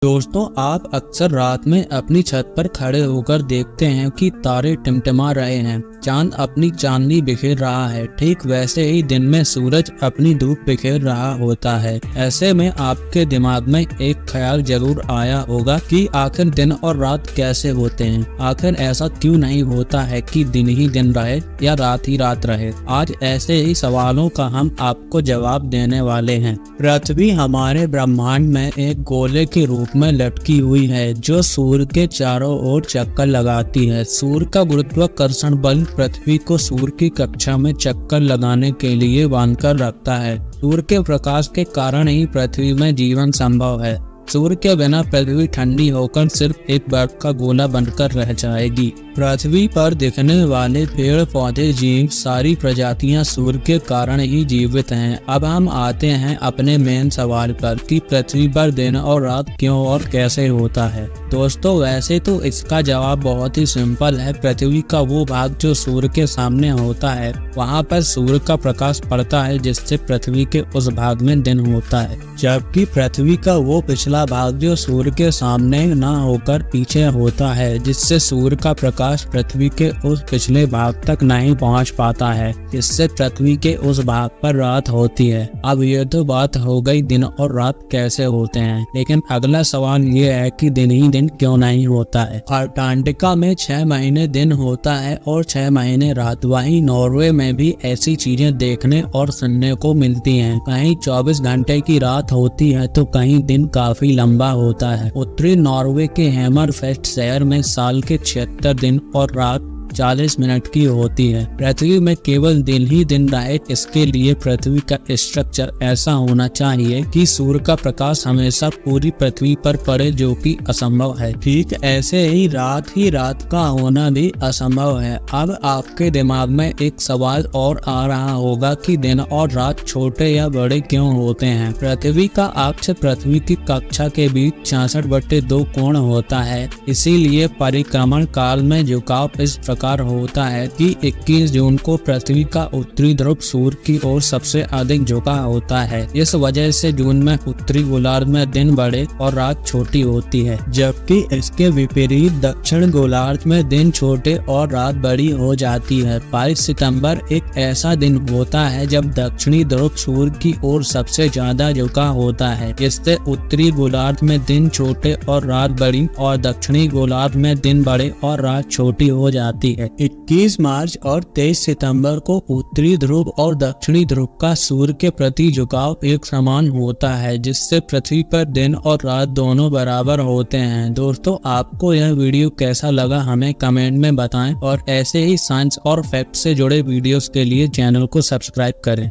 दोस्तों, आप अक्सर रात में अपनी छत पर खड़े होकर देखते हैं कि तारे टिमटिमा रहे हैं, चांद अपनी चांदनी बिखेर रहा है। ठीक वैसे ही दिन में सूरज अपनी धूप बिखेर रहा होता है। ऐसे में आपके दिमाग में एक ख्याल जरूर आया होगा कि आखिर दिन और रात कैसे होते हैं। आखिर ऐसा क्यों नहीं होता है कि दिन ही दिन रहे या रात ही रात रहे। आज ऐसे ही सवालों का हम आपको जवाब देने वाले हैं। पृथ्वी हमारे ब्रह्मांड में एक गोले के रूप में लटकी हुई है जो सूर्य के चारों ओर चक्कर लगाती है। सूर्य का गुरुत्वाकर्षण बल पृथ्वी को सूर्य की कक्षा में चक्कर लगाने के लिए बांधकर रखता है। सूर्य के प्रकाश के कारण ही पृथ्वी में जीवन संभव है। सूर्य के बिना पृथ्वी ठंडी होकर सिर्फ एक बर्फ का गोला बनकर रह जाएगी। पृथ्वी पर दिखने वाले पेड़ पौधे जीव सारी प्रजातियां सूर्य के कारण ही जीवित हैं। अब हम आते हैं अपने मेन सवाल पर कि पृथ्वी पर दिन और रात क्यों और कैसे होता है। दोस्तों, वैसे तो इसका जवाब बहुत ही सिंपल है। पृथ्वी का वो भाग जो सूर्य के सामने होता है, वहाँ पर सूर्य का प्रकाश पड़ता है जिससे पृथ्वी के उस भाग में दिन होता है, जबकि पृथ्वी का वो पिछला भाग जो सूर्य के सामने न होकर पीछे होता है, जिससे सूर्य का प्रकाश पृथ्वी के उस पिछले भाग तक नहीं पहुंच पाता है, जिससे पृथ्वी के उस भाग पर रात होती है। अब ये तो बात हो गई दिन और रात कैसे होते हैं, लेकिन अगला सवाल ये है कि दिन ही दिन क्यों नहीं होता है। अंटार्कटिका में 6 महीने दिन होता है और 6 महीने रात। वहीं नॉर्वे में भी ऐसी चीजें देखने और सुनने को मिलती हैं। कहीं 24 घंटे की रात होती है तो कहीं दिन काफी लंबा होता है। उत्तरी नॉर्वे के हैमरफेस्ट शहर में साल के 76 दिन और रात 40 मिनट की होती है। पृथ्वी में केवल दिन ही दिन रहे, इसके लिए पृथ्वी का स्ट्रक्चर ऐसा होना चाहिए कि सूर्य का प्रकाश हमेशा पूरी पृथ्वी पर पड़े, जो कि असंभव है। ठीक ऐसे ही रात का होना भी असंभव है। अब आपके दिमाग में एक सवाल और आ रहा होगा कि दिन और रात छोटे या बड़े क्यों होते हैं। पृथ्वी का अक्ष पृथ्वी की कक्षा के बीच 66/2 कोण होता है, इसीलिए परिक्रमण काल में झुकाव इस होता है कि 21 जून को पृथ्वी का उत्तरी ध्रुव सूर्य की ओर सबसे अधिक झुका होता है। इस वजह से जून में उत्तरी गोलार्ध में दिन बड़े और रात छोटी होती है, जबकि इसके विपरीत दक्षिण गोलार्ध में दिन छोटे और रात बड़ी हो जाती है। 22 सितंबर एक ऐसा दिन होता है जब दक्षिणी ध्रुव सूर्य की ओर सबसे ज्यादा झुका होता है, जिससे उत्तरी गोलार्ध में दिन छोटे और रात बड़ी और दक्षिणी गोलार्ध में दिन बड़े और रात छोटी हो जाती है। 21 मार्च और 23 सितंबर को उत्तरी ध्रुव और दक्षिणी ध्रुव का सूर्य के प्रति झुकाव एक समान होता है, जिससे पृथ्वी पर दिन और रात दोनों बराबर होते हैं। दोस्तों, आपको यह वीडियो कैसा लगा हमें कमेंट में बताएं और ऐसे ही साइंस और फैक्ट से जुड़े वीडियोस के लिए चैनल को सब्सक्राइब करें।